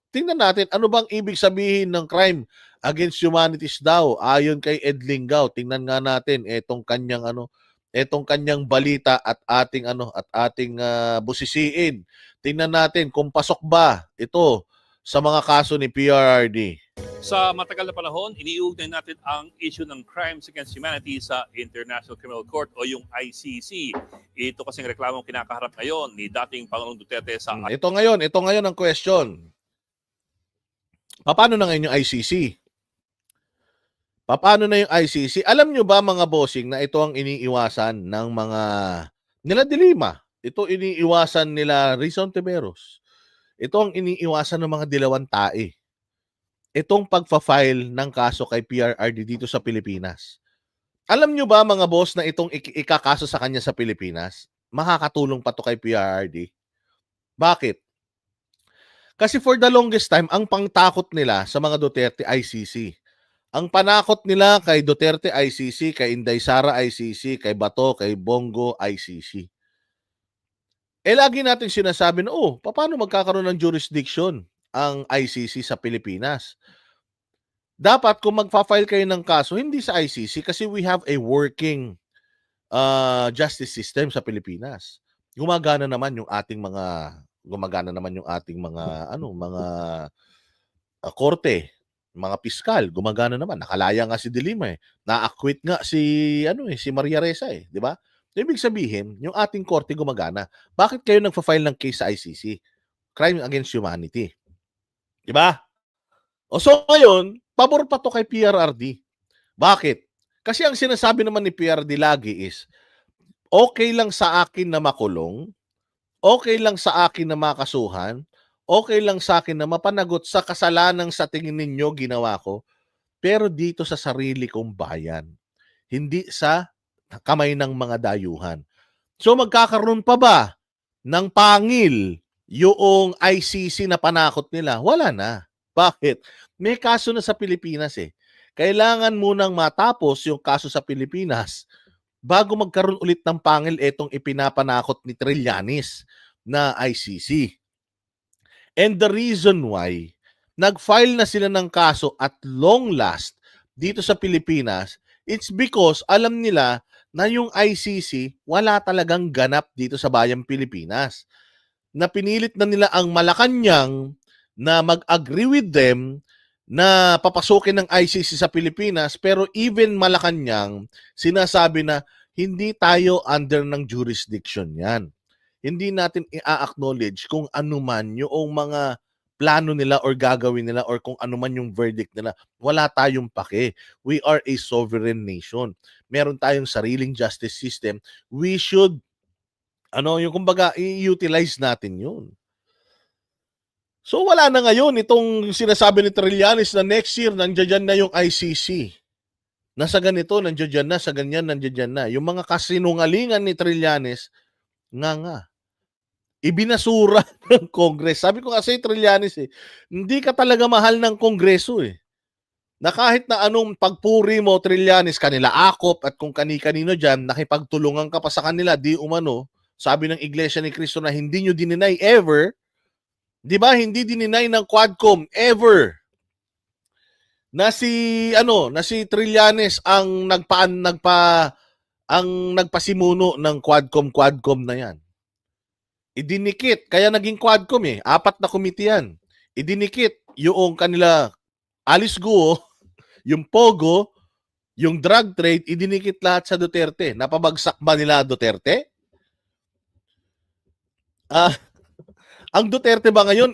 tingnan natin ano bang ibig sabihin ng crime against humanities daw ayon kay Ed Lingao. Tingnan nga natin etong kanyang balita at ating busisiin. Tingnan natin kung pasok ba ito sa mga kaso ni PRRD. Sa matagal na panahon, iniugnay natin ang issue ng crimes against humanity sa International Criminal Court o yung ICC. Ito kasing reklamong kinakaharap ngayon ni dating Pangulong Duterte sa... Ito ngayon ang question. Paano na ngayon yung ICC? Paano na yung ICC? Alam nyo ba mga bossing na ito ang iniiwasan ng mga nila Dilima? Ito iniiwasan nila Rizon Tiberos. Ito ang iniiwasan ng mga Dilawan Tae. Itong pagfa-file ng kaso kay PRRD dito sa Pilipinas. Alam nyo ba mga boss na itong ikakaso sa kanya sa Pilipinas, makakatulong pa to kay PRRD? Bakit? Kasi for the longest time, ang pangtakot nila sa mga Duterte ICC. Ang panakot nila kay Duterte ICC, kay Inday Sara ICC, kay Bato, kay Bongo ICC. Lagi natin sinasabi na, paano magkakaroon ng jurisdiction ang ICC sa Pilipinas? Dapat kung magfa-file kayo ng kaso, hindi sa ICC kasi we have a working justice system sa Pilipinas. Gumagana naman yung ating mga korte, mga piskal, gumagana naman. Nakalaya nga si Dilima Na-acquit nga si Maria Ressa di ba? Ibig sabihin, yung ating korte gumagana. Bakit kayo nagfa-file ng case sa ICC? Crime against humanity. Di ba? So ngayon, pabor pa to kay PRRD. Bakit? Kasi ang sinasabi naman ni PRRD lagi is, okay lang sa akin na makulong, okay lang sa akin na makasuhan, okay lang sa akin na mapanagot sa kasalanang sa tingin ninyo ginawa ko, pero dito sa sarili kong bayan, hindi sa kamay ng mga dayuhan. So magkakaroon pa ba ng pangil yung ICC na panakot nila? Wala na. Bakit? May kaso na sa Pilipinas Kailangan munang matapos yung kaso sa Pilipinas bago magkaroon ulit ng pangil etong ipinapanakot ni Trillanes na ICC. And the reason why nag-file na sila ng kaso at long last dito sa Pilipinas, it's because alam nila na yung ICC wala talagang ganap dito sa bayang Pilipinas. Na pinilit na nila ang Malacanang na mag-agree with them na papasukin ng ICC sa Pilipinas, pero even Malacanang sinasabi na hindi tayo under ng jurisdiction yan. Hindi natin i-acknowledge kung ano man yung mga plano nila or gagawin nila or kung ano man yung verdict nila. Wala tayong pake. We are a sovereign nation. Meron tayong sariling justice system. We should yung kumbaga i-utilize natin yun. So wala na ngayon itong sinasabi ni Trillanes na next year nandiyan na yung ICC. Nasa ganito, nandiyan na, sa ganyan, nandiyan na. Yung mga kasinungalingan ni Trillanes, nga. Ibinasura ng Congress. Sabi ko kasi Trillanes hindi ka talaga mahal ng Kongreso Na kahit na anong pagpuri mo, Trillanes, kanila akop at kung kani-kanino dyan, nakipagtulungan ka pa sa kanila, di umano, sabi ng Iglesia ni Cristo na hindi nyo dininay ever, di ba? Hindi dininay ng Quadcom ever na si Trillanes ang nagpasimuno ng Quadcom na yan. Idinikit, kaya naging Quadcom 4 na komite yan. Idinikit yung kanila Alice Guo, yung Pogo, yung drug trade, idinikit lahat sa Duterte. Napabagsak ba nila Duterte? Ang Duterte ba ngayon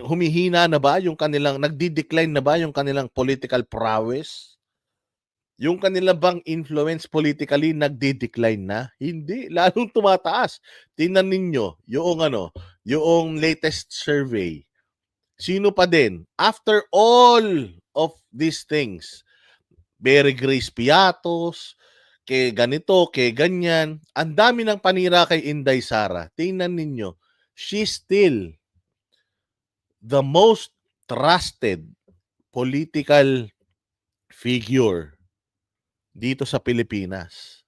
humihina na ba yung kanilang, nagdi-decline na ba yung kanilang political prowess? Yung kanila bang influence politically nagdi-decline na? Hindi, lalong tumataas. Tingnan ninyo yung latest survey. Sino pa din? After all of these things, Mary Grace Piatos, kay ganito, kay ganyan, ang dami ng panira kay Inday Sara. Tingnan ninyo, she's still the most trusted political figure dito sa Pilipinas.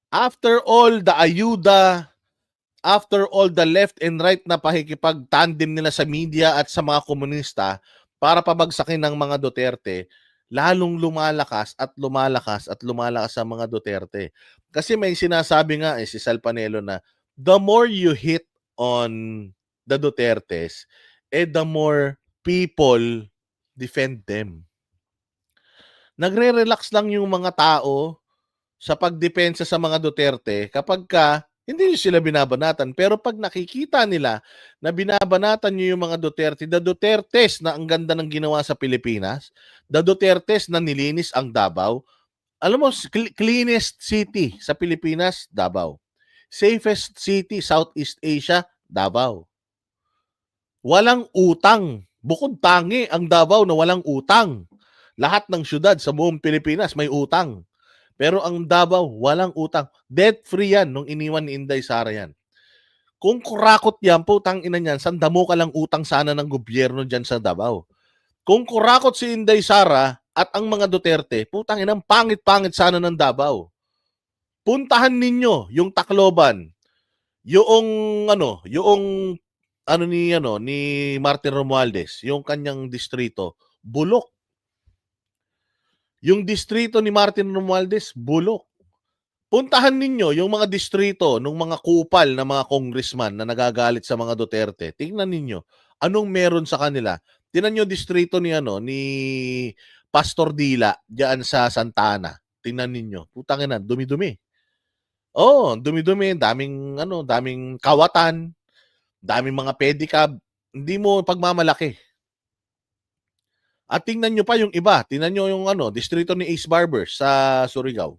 After all the ayuda, after all the left and right na pakikipag-tandem nila sa media at sa mga komunista para pabagsakin ng mga Duterte, lalong lumalakas at lumalakas at lumalakas ang mga Duterte. Kasi may sinasabi nga si Sal Panelo na the more you hit on the Dutertes, the more people defend them. Nagre-relax lang yung mga tao sa pagdepensa sa mga Duterte kapag hindi sila binabanatan. Pero pag nakikita nila na binabanatan nyo yung mga Duterte, the Dutertes na ang ganda ng ginawa sa Pilipinas, the Dutertes na nilinis ang Davao, alam mo, cleanest city sa Pilipinas, Davao. Safest city, Southeast Asia, Davao. Walang utang. Bukod tangi ang Davao na walang utang. Lahat ng syudad sa buong Pilipinas may utang. Pero ang Davao, walang utang. Debt-free yan nung iniwan ni Inday Sara yan. Kung kurakot yan, putang ina niyan, sandamo ka lang utang sana ng gobyerno dyan sa Davao. Kung kurakot si Inday Sara at ang mga Duterte, putang ina, pangit-pangit sana ng Davao. Puntahan ninyo yung Tacloban, yung ni Martin Romualdez, yung kanyang distrito, bulok. Yung distrito ni Martin Romualdez, bulok. Puntahan ninyo yung mga distrito ng mga kupal na mga congressman na nagagalit sa mga Duterte. Tingnan ninyo anong meron sa kanila. Tingnan niyo distrito ni Pastor Dila diyan sa Santana. Tingnan ninyo. Putang ina, dumi-dumi. Oh, dumi-dumi, daming kawatan, daming mga pedicab. Hindi mo pagmamalaki. At tingnan nyo pa yung iba. Tingnan nyo yung distrito ni Ace Barber sa Surigao.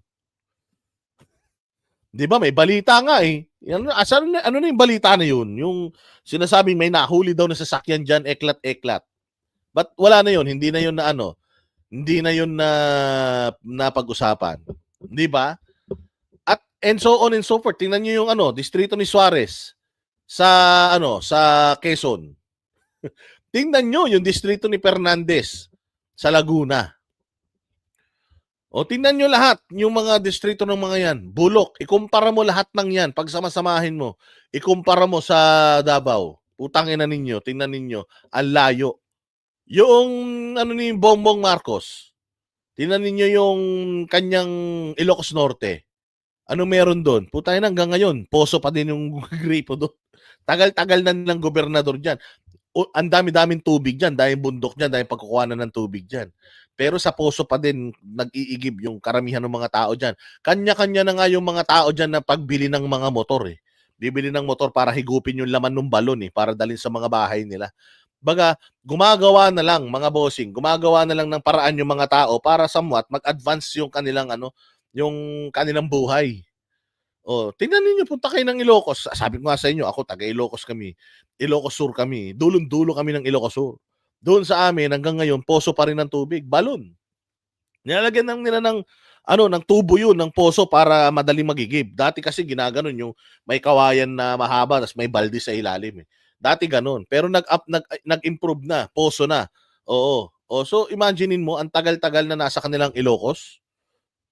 Di ba? May balita nga eh. Ano na yung balita na yun? Yung sinasabing may nahuli daw na sasakyan dyan, eklat-eklat. But wala na yun. Hindi na yun na Hindi na yun na napag-usapan. Di ba? At and so on and so forth. Tingnan nyo yung distrito ni Suarez sa Quezon. Tingnan nyo yung distrito ni Fernandez sa Laguna. O tingnan nyo lahat, yung mga distrito ng mga yan, bulok. Ikumpara mo lahat ng yan, pagsamasamahin mo, ikumpara mo sa Davao. Utangin na ninyo, tingnan ninyo, ang layo. Yung ni Bongbong Marcos, tingnan ninyo yung kanyang Ilocos Norte. Ano meron doon? Putangin hanggang ngayon, poso pa din yung gripo doon. Tagal-tagal na nilang gobernador dyan. Ang dami-daming tubig dyan, dahil bundok dyan, dahil pagkukuhanan ng tubig dyan. Pero sa poso pa din nag-iigib yung karamihan ng mga tao dyan. Kanya-kanya na nga yung mga tao dyan na pagbili ng mga motor eh. Bibili ng motor para higupin yung laman ng balon eh, para dalhin sa mga bahay nila. Baga, gumagawa na lang mga bossing, gumagawa na lang ng paraan yung mga tao para somewhat mag-advance yung kanilang yung kanilang buhay. Oh, tingnan niyo, punta kayo ng Ilocos. Sabi ko nga sa inyo, ako taga Ilocos kami. Ilocos Sur kami. Dulong-dulo kami ng Ilocos Sur. Doon sa amin hanggang ngayon poso pa rin ng tubig, balon. Nilalagyan nila ng tubo yun ng poso para madaling magigib. Dati kasi ginaganon yung may kawayan na mahaba tapos may balde sa ilalim eh. Dati ganon. Pero nag-improve na, poso na. Oo. So imaginein mo ang tagal-tagal na nasa kanilang Ilocos.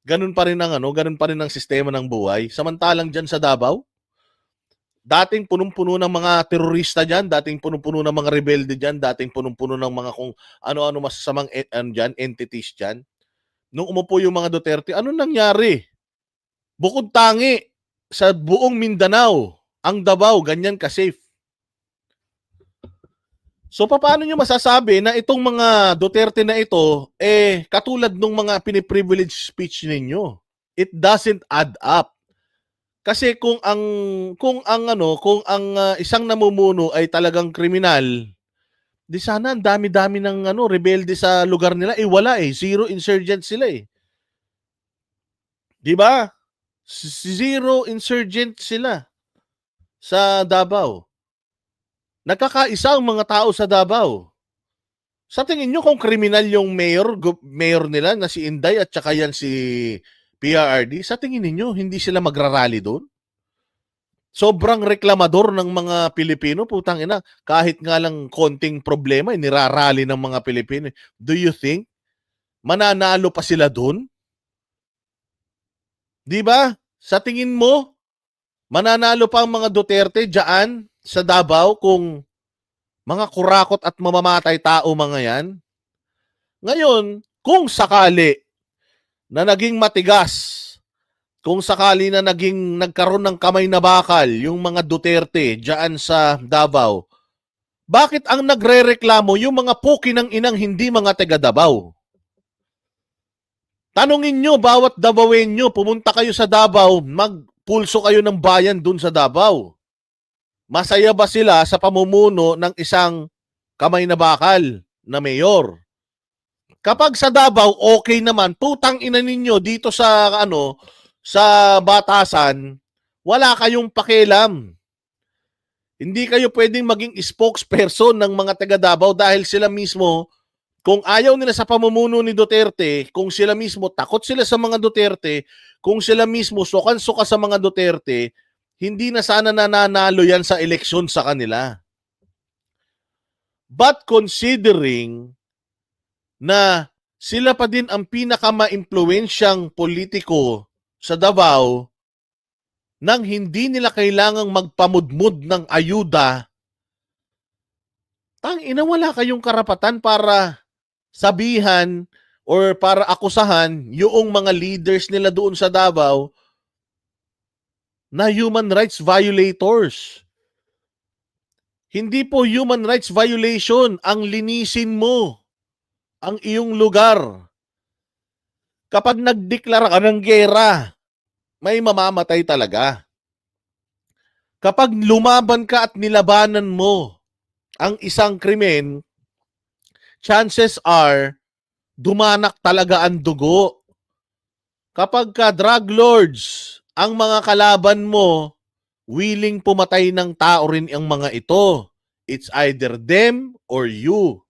Ganun pa rin ang sistema ng buhay. Samantalang diyan sa Davao, dating punong-puno ng mga terorista diyan, dating punong-puno ng mga rebelde diyan, dating punong-puno ng mga kung ano-ano masasamang entities diyan. Nung umupo yung mga Duterte, ano nangyari? Bukod tangi sa buong Mindanao, ang Davao ganyan ka-safe. So paano nyo masasabi na itong mga Duterte na ito katulad ng mga piniprivilege speech ninyo? It doesn't add up. Kasi kung ang isang namumuno ay talagang kriminal, di sana ang dami-dami ng rebelde sa lugar nila wala zero insurgent sila Di ba? Zero insurgent sila sa Davao. Nagkakaisa ang mga tao sa Davao. Sa tingin nyo kung kriminal yung mayor nila na si Inday at saka yan si PRRD, sa tingin niyo hindi sila magrarally doon? Sobrang reklamador ng mga Pilipino, putang ina, kahit nga lang konting problema, nirarally ng mga Pilipino. Do you think mananalo pa sila doon? Di ba? Sa tingin mo, Mananalo pa ang mga Duterte diyan sa Davao kung mga kurakot at mamamatay tao mga yan. Ngayon, kung sakali na naging matigas, kung sakali na nagkaroon ng kamay na bakal yung mga Duterte diyan sa Davao, bakit ang nagrereklamo yung mga puki ng inang hindi mga taga Davao? Tanungin nyo, bawat Davaoenyo, pumunta kayo sa Davao, magpulso kayo ng bayan dun sa Davao. Masaya ba sila sa pamumuno ng isang kamay na bakal na mayor? Kapag sa Davao, okay naman, putang ina ninyo dito sa sa batasan, wala kayong pakialam. Hindi kayo pwedeng maging spokesperson ng mga taga Davao dahil sila mismo, kung ayaw nila sa pamumuno ni Duterte, kung sila mismo takot sila sa mga Duterte, kung sila mismo sukan-suka sa mga Duterte, hindi na sana nananalo yan sa eleksyon sa kanila. But considering na sila pa din ang pinaka-maimpluwensyang politiko sa Davao nang hindi nila kailangang magpamudmud ng ayuda, tangina wala kayong karapatan para sabihan or para akusahan yung mga leaders nila doon sa Davao na human rights violators. Hindi po human rights violation ang linisin mo ang iyong lugar. Kapag nagdeklara ka ng gera, may mamamatay talaga. Kapag lumaban ka at nilabanan mo ang isang krimen, chances are dumanak talaga ang dugo. Kapag ka drug lords, ang mga kalaban mo, willing pumatay ng tao rin ang mga ito. It's either them or you.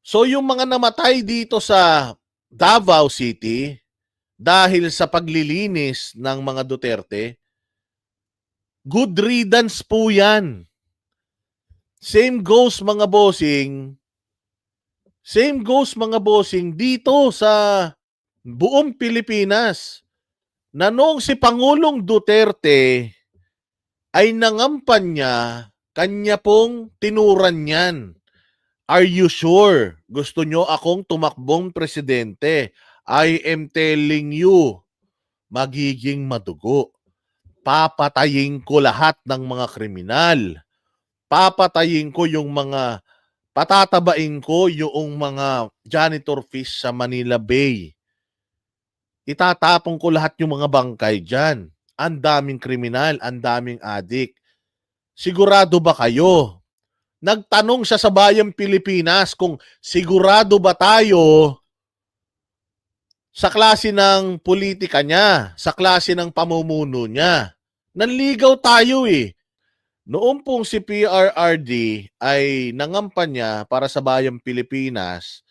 So yung mga namatay dito sa Davao City dahil sa paglilinis ng mga Duterte, good riddance po yan. Same goes mga bossing. Same goes mga bossing dito sa buong Pilipinas na noong si Pangulong Duterte ay nangampanya, kanya pong tinuran yan. Are you sure? Gusto nyo akong tumakbong presidente? I am telling you, magiging madugo. Papatayin ko lahat ng mga kriminal. Papatayin ko yung mga, patatabain ko yung mga janitor fish sa Manila Bay. Itatapon ko lahat yung mga bangkay dyan. Ang daming kriminal, ang daming adik. Sigurado ba kayo? Nagtanong siya sa bayang Pilipinas kung sigurado ba tayo sa klase ng politika niya, sa klase ng pamumuno niya. Nanligaw tayo eh. Noong pong si PRRD ay nangampanya para sa bayang Pilipinas,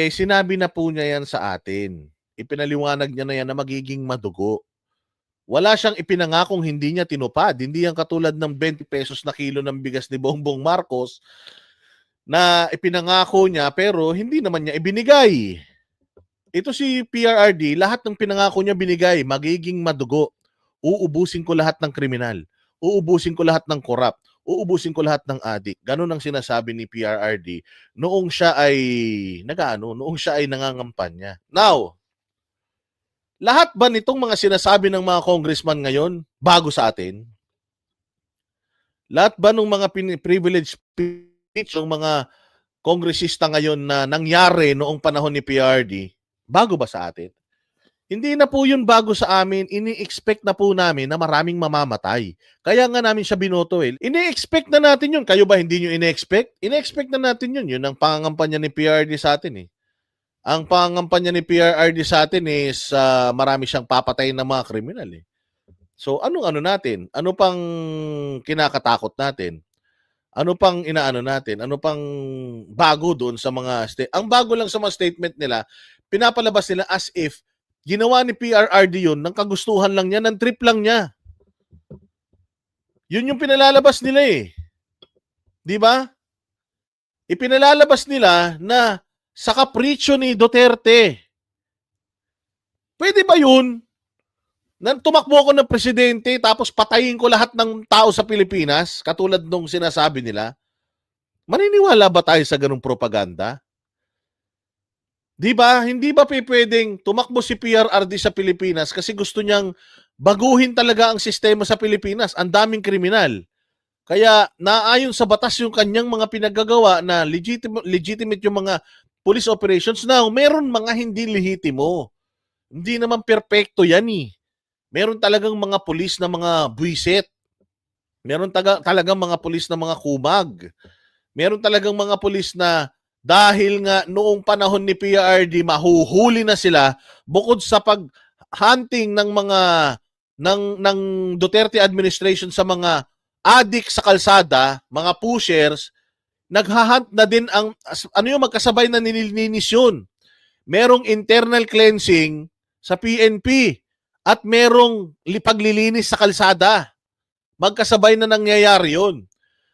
sinabi na po niya yan sa atin. Ipinaliwanag niya na yan na magiging madugo. Wala siyang ipinangakong hindi niya tinupad. Hindi yan katulad ng 20 pesos na kilo ng bigas ni Bongbong Marcos na ipinangako niya pero hindi naman niya ibinigay. Ito si PRRD, lahat ng pinangako niya binigay, magiging madugo. Uubusin ko lahat ng kriminal. Uubusin ko lahat ng korap. Uubusin ko lahat ng adik. Ganun ang sinasabi ni PRRD noong siya ay noong siya ay nangangampanya. Now, lahat ba nitong mga sinasabi ng mga congressman ngayon bago sa atin? Lahat ba ng mga privileged speech ng mga kongresista ngayon na nangyari noong panahon ni PRD, bago ba sa atin? Hindi na po yun bago sa amin. Ini-expect na po namin na maraming mamamatay. Kaya nga namin siya binoto eh. Ini-expect na natin yun. Kayo ba hindi nyo ini-expect? Ini-expect na natin yun. Yun ang pangangampanya ni PRD sa atin eh. Ang pangangampanya ni PRRD sa atin is marami siyang papatayin ng mga kriminal eh. So anong natin? Ano pang kinakatakot natin? Ano pang inaano natin? Ano pang bago doon sa mga ang bago lang sa mga statement nila, pinapalabas nila as if ginawa ni PRRD yun ng kagustuhan lang niya, ng trip lang niya. Yun yung pinalalabas nila eh. 'Di ba? Ipinalalabas nila na sa kapritsyo ni Duterte. Pwede ba yun? Tumakbo ako ng presidente tapos patayin ko lahat ng tao sa Pilipinas, katulad nung sinasabi nila. Maniniwala ba tayo sa ganung propaganda? Di ba? Hindi ba pwedeng tumakbo si PRRD sa Pilipinas kasi gusto niyang baguhin talaga ang sistema sa Pilipinas? Ang daming kriminal. Kaya naayon sa batas yung kanyang mga pinagagawa na legitimate yung mga police operations. Now, meron mga hindi lehitimo. Hindi naman perpekto yan eh. Meron talagang mga pulis na mga buwisit. Meron talagang mga pulis na mga kumag. Meron talagang mga pulis na dahil nga noong panahon ni PRD mahuhuli na sila bukod sa pag-hunting ng mga ng Duterte administration sa mga adik sa kalsada, mga pushers, naghahunt na din ang ano yung magkasabay na nililinis yun. Merong internal cleansing sa PNP at merong paglilinis sa kalsada. Magkasabay na nangyayari yun.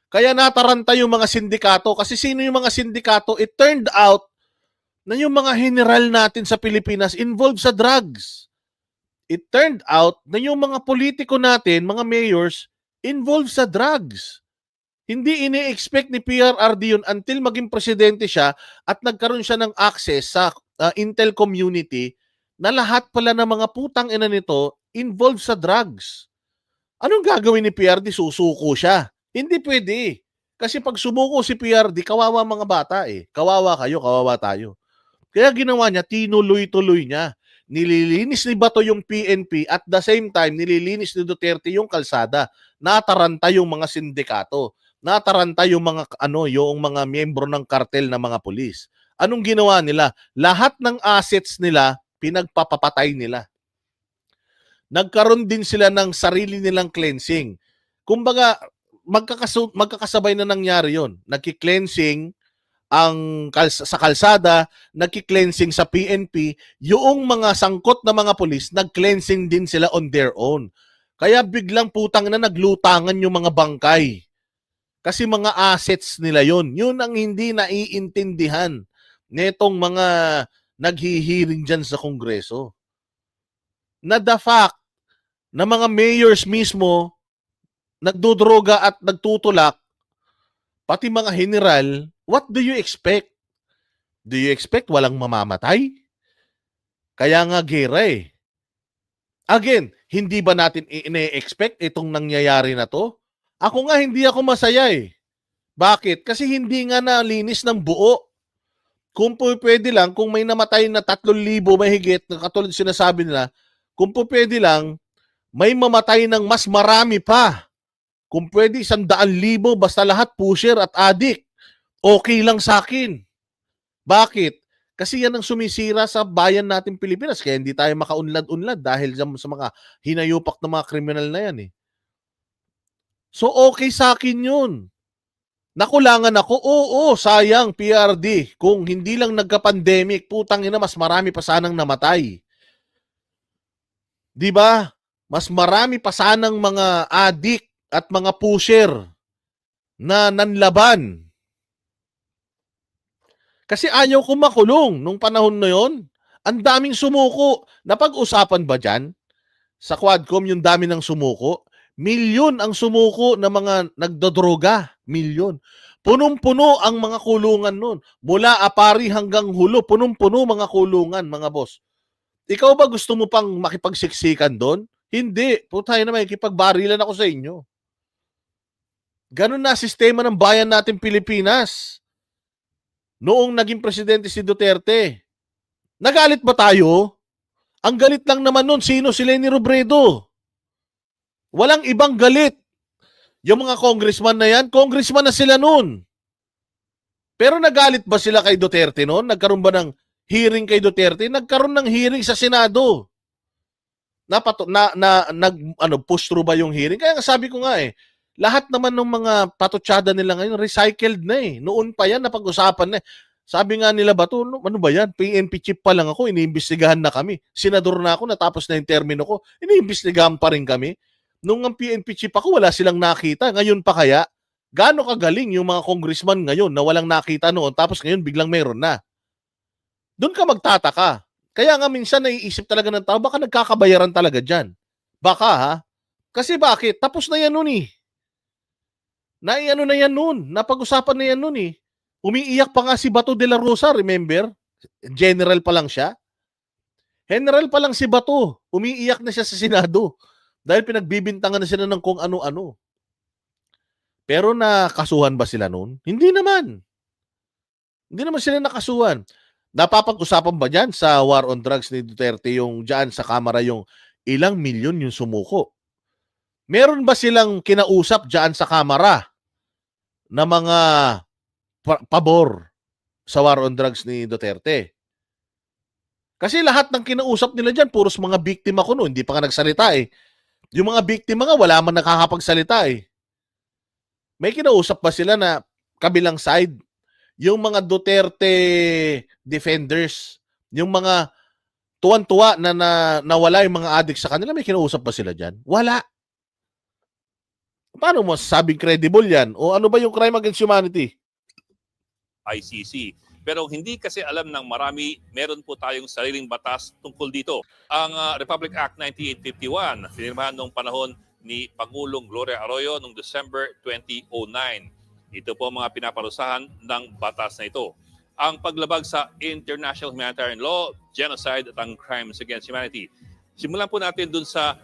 Kaya nataranta yung mga sindikato. Kasi sino yung mga sindikato? It turned out na yung mga general natin sa Pilipinas involved sa drugs. It turned out na yung mga politiko natin, mga mayors, involved sa drugs. Hindi ini-expect ni PRRD yun until maging presidente siya at nagkaroon siya ng access sa intel community na lahat pala ng mga putang ina nito involved sa drugs. Anong gagawin ni PRD? Susuko siya. Hindi pwede. Kasi pag sumuko si PRD, kawawa mga bata eh. Kawawa kayo, kawawa tayo. Kaya ginawa niya, tinuloy-tuloy niya. Nililinis ni Bato yung PNP at the same time, nililinis ni Duterte yung kalsada. Nataranta yung mga sindikato. Nataranta yung mga yung mga miyembro ng kartel na mga pulis. Anong ginawa nila? Lahat ng assets nila pinagpapapatay nila. Nagkaroon din sila ng sarili nilang cleansing. Kumbaga, magkakasabay na nangyari yon. Nagki-cleansing sa kalsada, nagki-cleansing sa PNP, yung mga sangkot na mga pulis, nag-cleansing din sila on their own. Kaya biglang putang na naglutangan yung mga bangkay. Kasi mga assets nila yon. Yun ang hindi naiintindihan netong mga naghihiring dyan sa Kongreso. Na the fact na mga mayors mismo nagdodroga at nagtutulak, pati mga general, what do you expect? Do you expect walang mamamatay? Kaya nga gera eh. Again, hindi ba natin ine-expect itong nangyayari na to? Ako nga hindi ako masaya eh. Bakit? Kasi hindi nga nalinis ng buo. Kung pwede lang, kung may namatay na 3,000 mahigit, katulad sinasabi nila, kung pwede lang, may mamatay ng mas marami pa. Kung pwede, 100,000, basta lahat pusher at adik. Okay lang sa akin. Bakit? Kasi yan ang sumisira sa bayan natin Pilipinas. Kaya hindi tayo makaunlad-unlad dahil sa mga hinayupak na mga kriminal na yan eh. So okay sa akin yun. Nakulangan ako, oo, sayang PRD. Kung hindi lang nagka-pandemic, putang ina, mas marami pa sanang namatay. Di ba? Mas marami pa sanang mga adik at mga pusher na nanlaban. Kasi ayaw ko makulong nung panahon na yon. Ang daming sumuko. Napag-usapan ba dyan? Sa Quadcom, yung dami ng sumuko. Milyon ang sumuko na mga nagdodroga. Milyon. Punong-puno ang mga kulungan nun. Mula Apari hanggang Hulo, punong-puno mga kulungan, mga boss. Ikaw ba gusto mo pang makipagsiksikan doon? Hindi. Putay na, makikipagbarilan ako sa inyo. Ganun na sistema ng bayan natin Pilipinas. Noong naging presidente si Duterte. Nagalit ba tayo? Ang galit lang naman nun, sino? Si Leni Robredo. Walang ibang galit. Yung mga congressman na yan, congressman na sila nun. Pero nagalit ba sila kay Duterte noon? Nagkaroon ba ng hearing kay Duterte? Nagkaroon ng hearing sa Senado. Push through ba yung hearing? Kaya nga sabi ko nga eh, lahat naman ng mga patutsada nila ngayon, recycled na eh. Noon pa yan, napag-usapan na eh. Sabi nga nila ba to, ano ba yan? PNP chief pa lang ako, iniimbestigahan na kami. Senador na ako, natapos na yung termino ko, iniimbestigahan pa rin kami. Nung ang PNP chief ako, wala silang nakita. Ngayon pa kaya, gaano kagaling yung mga congressman ngayon na walang nakita noon, tapos ngayon biglang meron na. Doon ka magtataka. Kaya nga minsan naiisip talaga ng tao, baka nagkakabayaran talaga dyan. Baka ha? Kasi bakit? Tapos na yan nun eh. Naiano na yan nun. Napag-usapan na yan nun eh. Umiiyak pa nga si Bato de la Rosa, remember? General pa lang siya. General pa lang si Bato. Umiiyak na siya sa Senado. Dahil pinagbibintangan na sila ng kung ano-ano. Pero nakasuhan ba sila nun? Hindi naman. Hindi naman sila nakasuhan. Napapag-usapan ba dyan sa war on drugs ni Duterte yung dyan sa Kamara yung ilang milyon yung sumuko? Meron ba silang kinausap dyan sa Kamara na mga pabor sa war on drugs ni Duterte? Kasi lahat ng kinausap nila dyan, puros mga biktima ko no, hindi pa nga nagsalita eh. Yung mga biktima nga, wala man nakakapagsalita eh. May kinausap ba sila na kabilang side? Yung mga Duterte defenders, yung mga tuwan-tuwa na nawala yung mga adik sa kanila, may kinausap ba sila dyan? Wala. Paano mo sabing credible yan? O ano ba yung crime against humanity? ICC. Pero hindi kasi alam ng marami, meron po tayong sariling batas tungkol dito. Ang Republic Act 9851, pinirmahan noong panahon ni Pangulong Gloria Arroyo noong December 2009. Ito po ang mga pinaparusahan ng batas na ito. Ang paglabag sa international humanitarian law, genocide at ang crimes against humanity. Simulan po natin dun sa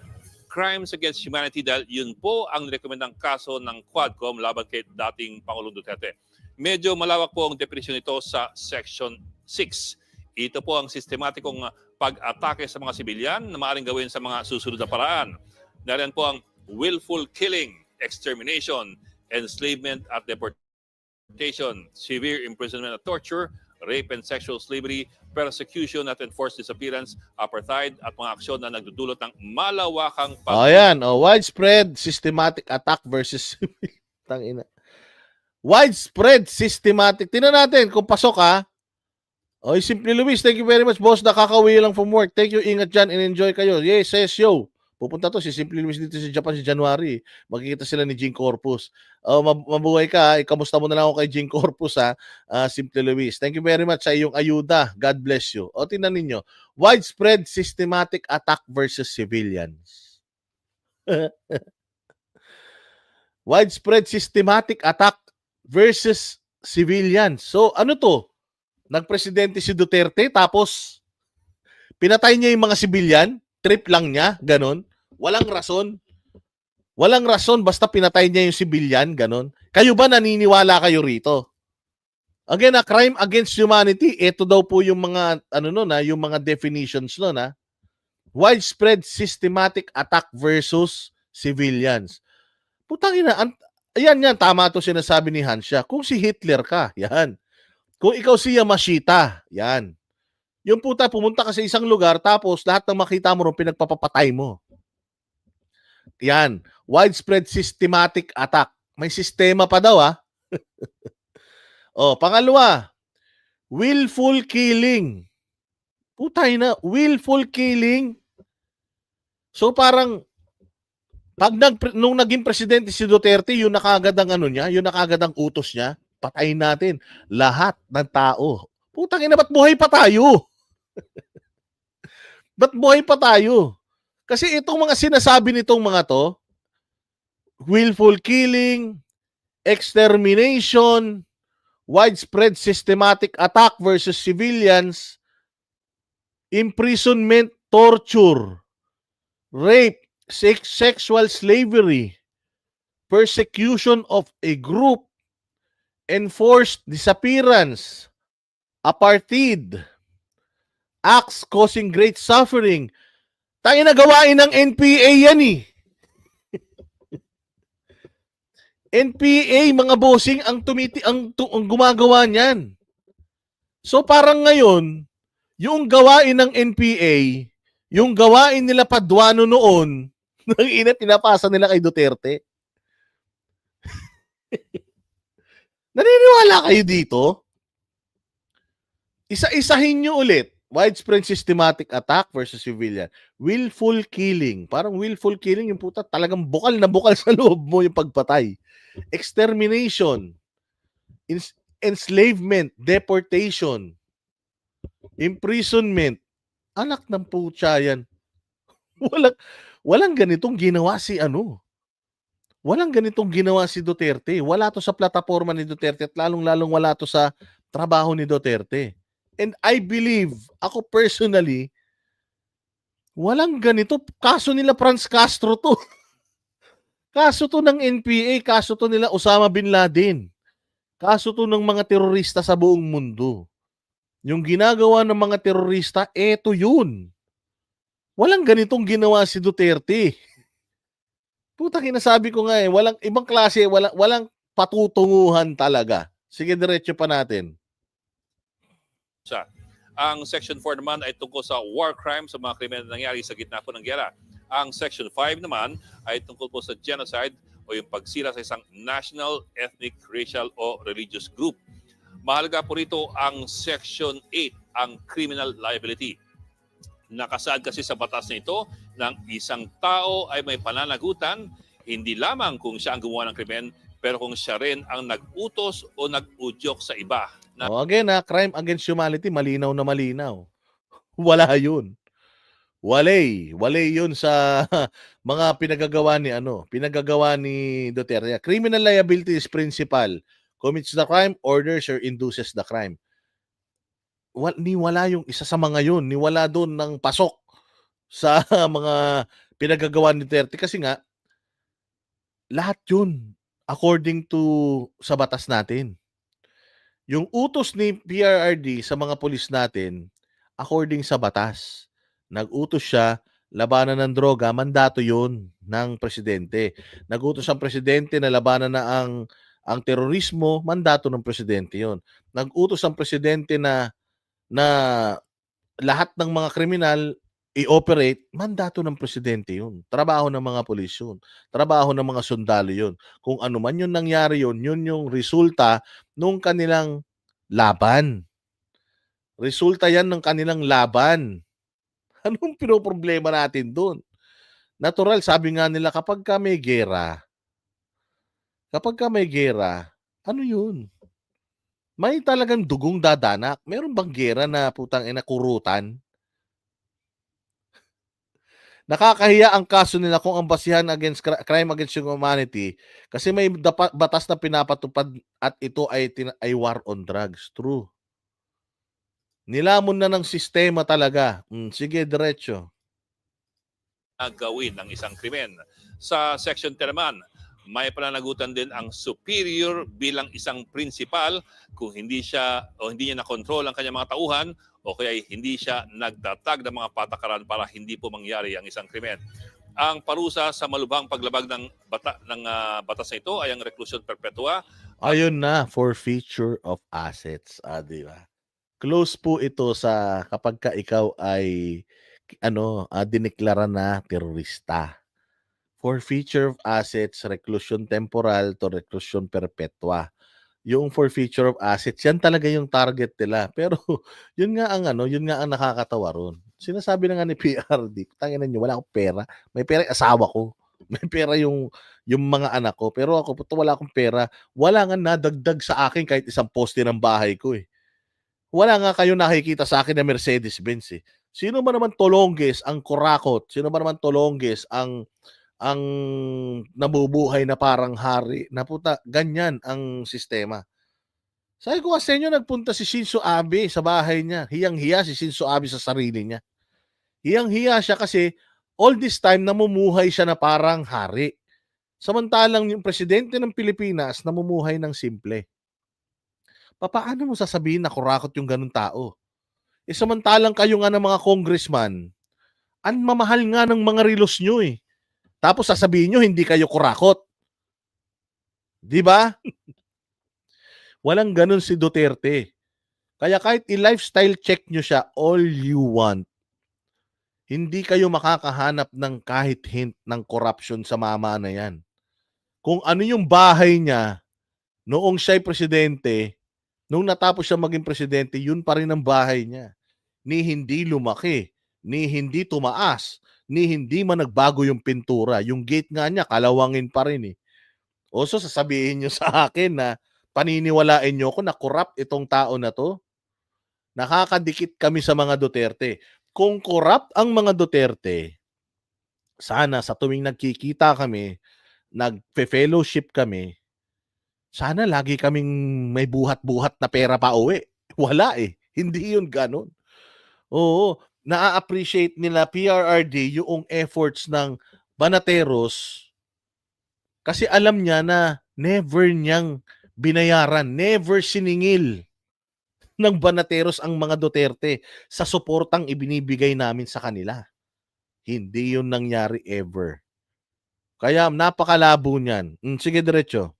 crimes against humanity dahil yun po ang nirekomendang kaso ng Quadcom laban kay dating Pangulong Duterte. Medyo malawak po ang definisyon nito sa Section 6. Ito po ang sistematikong pag-atake sa mga sibilyan na maaaring gawin sa mga susunod na paraan. Dahil po ang willful killing, extermination, enslavement at deportation, severe imprisonment at torture, rape and sexual slavery, persecution at enforced disappearance, apartheid at mga aksyon na nagdudulot ng malawakang Ayan, widespread systematic attack versus tangina. Widespread systematic. Tingnan natin kung pasok ha. Oy, Simply Luis, thank you very much, boss. Nakakauwi lang from work. Thank you, ingat dyan and enjoy kayo. Yes, yes, yo. Pupunta to si Simply Luis dito sa Japan si January. Magkikita sila ni Jing Corpus. Mabuhay ka. Ikamusta mo na lang ako kay Jing Corpus ha. Simply Luis. Thank you very much sa iyong ayuda. God bless you. O, tingnan ninyo. Widespread systematic attack versus civilians. Widespread systematic attack versus civilians. So, ano to? Nagpresidente si Duterte tapos pinatay niya yung mga sibilyan, trip lang niya, ganon. Walang rason. Walang rason basta pinatay niya yung sibilyan, ganon. Kayo ba naniniwala kayo rito? Again, a crime against humanity, ito daw po yung mga yung mga definitions no na. Widespread systematic attack versus civilians. Putang ina, yan, tama to sinasabi ni Hansya. Kung si Hitler ka, yan. Kung ikaw si Yamashita, yan. Yung puta, pumunta ka sa isang lugar, tapos lahat ng makita mo ron, pinagpapapatay mo. Yan. Widespread systematic attack. May sistema pa daw, ha? Pangalawa, willful killing. Putay na, willful killing. So parang, nung naging presidente si Duterte, yun nakagad ang yun nakagad ang utos niya, patayin natin lahat ng tao. Putang ina, ba't buhay pa tayo? Ba't buhay pa tayo? Kasi itong mga sinasabi nitong mga to, willful killing, extermination, widespread systematic attack versus civilians, imprisonment, torture, rape, sexual slavery, persecution of a group, enforced disappearance, apartheid, acts causing great suffering. Tayo na gawain ng NPA yan eh. NPA, mga bossing, ang gumagawa niyan. So parang ngayon, yung gawain ng NPA, yung gawain nila Paduano noon, nang pinapasa nila kay Duterte. Naniniwala kayo dito? Isa-isahin nyo ulit. Widespread systematic attack versus civilian. Willful killing. Parang willful killing, yung puta, talagang bukal na bukal sa loob mo yung pagpatay. Extermination. Enslavement. Deportation. Imprisonment. Anak ng putya yan. Walang ganitong ginawa si ano, walang ganitong ginawa si Duterte. Wala 'to sa plataporma ni Duterte at lalong-lalong wala 'to sa trabaho ni Duterte. And I believe, ako personally, walang ganito. Kaso nila Franz Castro 'to. Kaso 'to ng NPA, kaso 'to nila Osama Bin Laden. Kaso 'to ng mga terorista sa buong mundo. Yung ginagawa ng mga terorista, eto yun. Walang ganitong ginawa si Duterte. Putang ina, sabi ko nga eh, walang ibang klase, walang patutunguhan talaga. Sige, diretso pa natin. Siya. Ang Section 4 naman ay tungkol sa war crimes sa mga krimen na nangyari sa gitna po ng giyera. Ang Section 5 naman ay tungkol po sa genocide o yung pagsira sa isang national, ethnic, racial o religious group. Mahalaga po rito ang Section 8, ang criminal liability. Nakasaad kasi sa batas na ito ng isang tao ay may pananagutan hindi lamang kung siya ang gumawa ng krimen, pero kung siya rin ang nag-utos o nag-udyok sa iba. Again crime against humanity, malinaw na malinaw. Wala yun. Walay yun sa mga pinagagawa ni Duterte. Criminal liability is principal. Commits the crime, orders or induces the crime. Wala yung isa sa mga yun. Wala doon ng pasok sa mga pinagagawa ni Duterte kasi nga lahat yun according to sa batas natin. Yung utos ni PRRD sa mga pulis natin, according sa batas. Nag-utos siya, labanan ng droga, mandato yun ng presidente. Nag-utos ang presidente na labanan na ang terorismo, mandato ng presidente yun. Nag-utos ang presidente na lahat ng mga kriminal i-operate, mandato ng presidente yun. Trabaho ng mga pulis yun. Trabaho ng mga sundalo yun. Kung ano man yun nangyari yun yung resulta nung kanilang laban. Resulta yan ng kanilang laban. Anong pinoproblema natin doon? Natural, sabi nga nila, kapag ka may gera, ano yun? May talagang dugong dadanak. Meron bang gera na putang ina kurutan? Nakakahiya ang kaso nila kung ang basihan against crime against humanity kasi may batas na pinapatupad at ito ay war on drugs. True. Nilamon na ng sistema talaga. Sige, diretso. Gawin ng isang krimen. Sa Section 10 naman, may pananagutan din ang superior bilang isang principal kung hindi niya nakontrol ang kanyang mga tauhan o kaya hindi siya nagtatag ng mga patakaran para hindi po mangyari ang isang krimen. Ang parusa sa malubhang paglabag ng batas na ito ay ang reclusion perpetua. Ayun na, forfeiture of assets. Di ba? Close po ito sa kapag ka ikaw ay dineklara na terorista. Forfeiture of assets, reclusion temporal to reclusion perpetua. Yung forfeiture of assets, yan talaga yung target nila. Pero yun nga ang nakakatawa ron. Sinasabi na nga ni PRD, tangina niyo, wala akong pera. May pera yung asawa ko. May pera yung mga anak ko. Pero ako, puto, wala akong pera. Wala nga nadagdag sa akin kahit isang poste ng bahay ko eh. Wala nga kayo nakikita sa akin na Mercedes-Benz eh. Sino ba naman tolongges ang kurakot? Sino ba naman tolongges ang nabubuhay na parang hari? Na puta, ganyan ang sistema. Sabi ko sa inyo, nagpunta si Shinzo Abe sa bahay niya. Hiyang-hiya si Shinzo Abe sa sarili niya. Hiyang-hiya siya kasi all this time namumuhay siya na parang hari. Samantalang yung presidente ng Pilipinas namumuhay ng simple. Paano mo sasabihin na kurakot yung ganun tao? Samantalang kayo nga ng mga congressman, ang mamahal nga ng mga relos nyo eh. Tapos sasabihin nyo, hindi kayo kurakot. Di ba? Walang ganun si Duterte. Kaya kahit i-lifestyle check nyo siya all you want, hindi kayo makakahanap ng kahit hint ng corruption sa mama na yan. Kung ano yung bahay niya noong siya'y presidente, nung natapos siya maging presidente, yun pa rin ang bahay niya. Ni hindi lumaki, ni hindi tumaas, ni hindi man nagbago yung pintura. Yung gate nga niya, kalawangin pa rin eh. O so sasabihin nyo sa akin na paniniwalain nyo ko na corrupt itong tao na to? Nakakadikit kami sa mga Duterte. Kung corrupt ang mga Duterte, sana sa tuwing nagkikita kami, nagfe-fellowship kami, sana lagi kaming may buhat-buhat na pera pauwi. Wala eh. Hindi yun gano'n. Oo, naa-appreciate nila PRRD yung efforts ng Banateros kasi alam niya na never niyang binayaran, never siningil ng Banateros ang mga Duterte sa suportang ibinibigay namin sa kanila. Hindi yun nangyari ever. Kaya napakalabo niyan. Sige, diretso.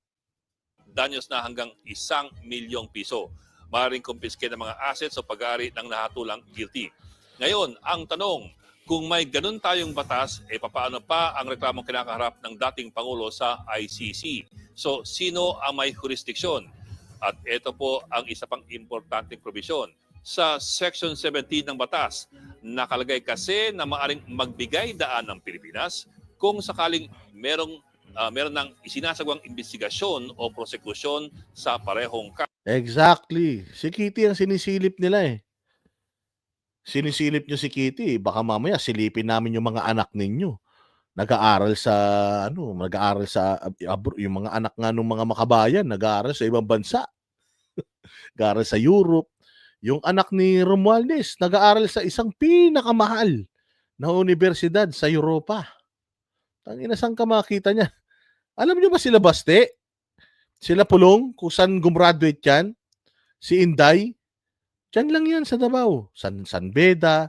Danyos na hanggang 1 milyong piso. Maaaring kumpiske ng mga assets o pag-aari ng nahatulang guilty. Ngayon, ang tanong, kung may ganun tayong batas, paano pa ang reklamong kinakaharap ng dating Pangulo sa ICC? So, sino ang may jurisdiksyon? At ito po ang isa pang importanteng probisyon. Sa Section 17 ng batas, nakalagay kasi na maaaring magbigay daan ng Pilipinas kung sakaling meron ng isinasagawang investigasyon o prosekusyon sa parehong kaso. Exactly. Si Kitty ang sinisilip nila eh. Sinisilip nyo si Kitty, baka mamaya silipin namin yung mga anak ninyo. Nag-aaral sa yung mga anak nga ng mga makabayan, nag-aaral sa ibang bansa. Nag-aaral sa Europe. Yung anak ni Romualdez, nag-aaral sa isang pinakamahal na universidad sa Europa. Tangina, saan ka makita niya? Alam niyo ba sila Baste? Sila Pulong, kung saan gumraduate yan? Si Inday? Diyan lang yan sa Davao. San Beda,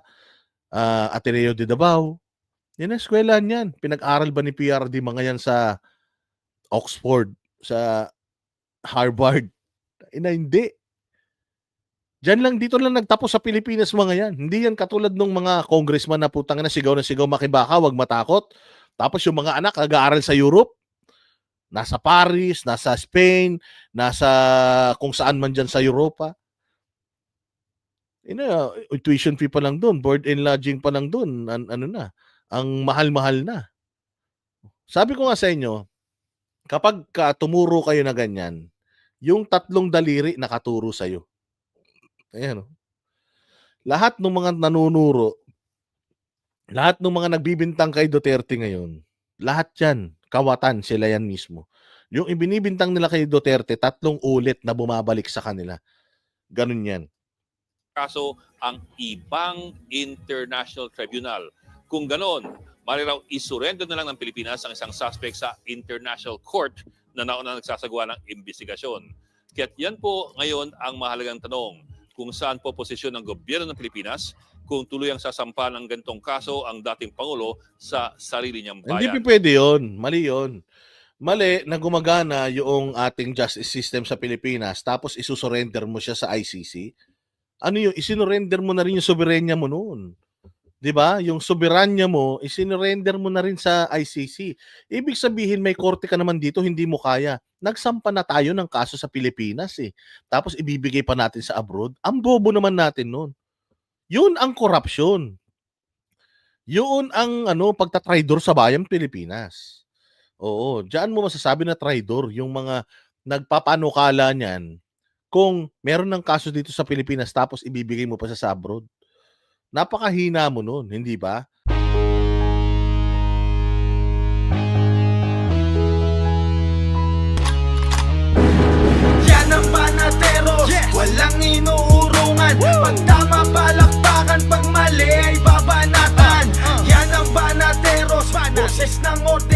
Ateneo de Davao. Yan ang eskwelahan yan. Pinag-aral ba ni PRD mga yan sa Oxford, sa Harvard? Hindi. Diyan lang, dito lang nagtapos sa Pilipinas mga yan. Hindi yan katulad ng mga congressman na putang na sigaw makibaka, wag matakot. Tapos yung mga anak nag-aaral sa Europe, nasa Paris, nasa Spain, nasa kung saan man dyan sa Europa. Tuition fee pa lang doon, board and lodging pa lang doon, ang mahal-mahal na. Sabi ko nga sa inyo, kapag tumuro kayo na ganyan, yung 3 daliri nakaturo sa'yo. Ayan. Lahat ng mga nanunuro, lahat ng mga nagbibintang kay Duterte ngayon, lahat yan, kawatan sila yan mismo. Yung ibinibintang nila kay Duterte, 3 ulit na bumabalik sa kanila. Ganun yan. Kaso ang ibang international tribunal. Kung ganon, mariraw isurrender na lang ng Pilipinas ang isang suspect sa international court na nauna nagsasagawa ng investigasyon. Kaya't yan po ngayon ang mahalagang tanong. Kung saan po posisyon ng gobyerno ng Pilipinas kung tuluyang sasampa ng ganitong kaso ang dating Pangulo sa sarili niyang bayan. Hindi pwede yun. Mali yun. Mali na gumagana yung ating justice system sa Pilipinas tapos isusurrender mo siya sa ICC. Ano yun? Isinurrender mo na rin yung soberanya mo noon. 'Di ba? Yung soberanya mo, isinurrender mo na rin sa ICC. Ibig sabihin may korte ka naman dito, hindi mo kaya. Nagsampa na tayo ng kaso sa Pilipinas eh. Tapos ibibigay pa natin sa abroad. Ang bobo naman natin noon. Yun ang korupsyon. Yun ang pagtatraidor sa bayang Pilipinas. Oo, diyan mo masasabi na traidor yung mga nagpapanukala niyan kung meron ng kaso dito sa Pilipinas tapos ibibigay mo pa sa abroad. Napakahina mo nun, hindi ba? Yan ang Banateros, walang inuurungan. Pag tama palakpakan, pag mali ay babanatan. Yan ang Banateros, boses ng orte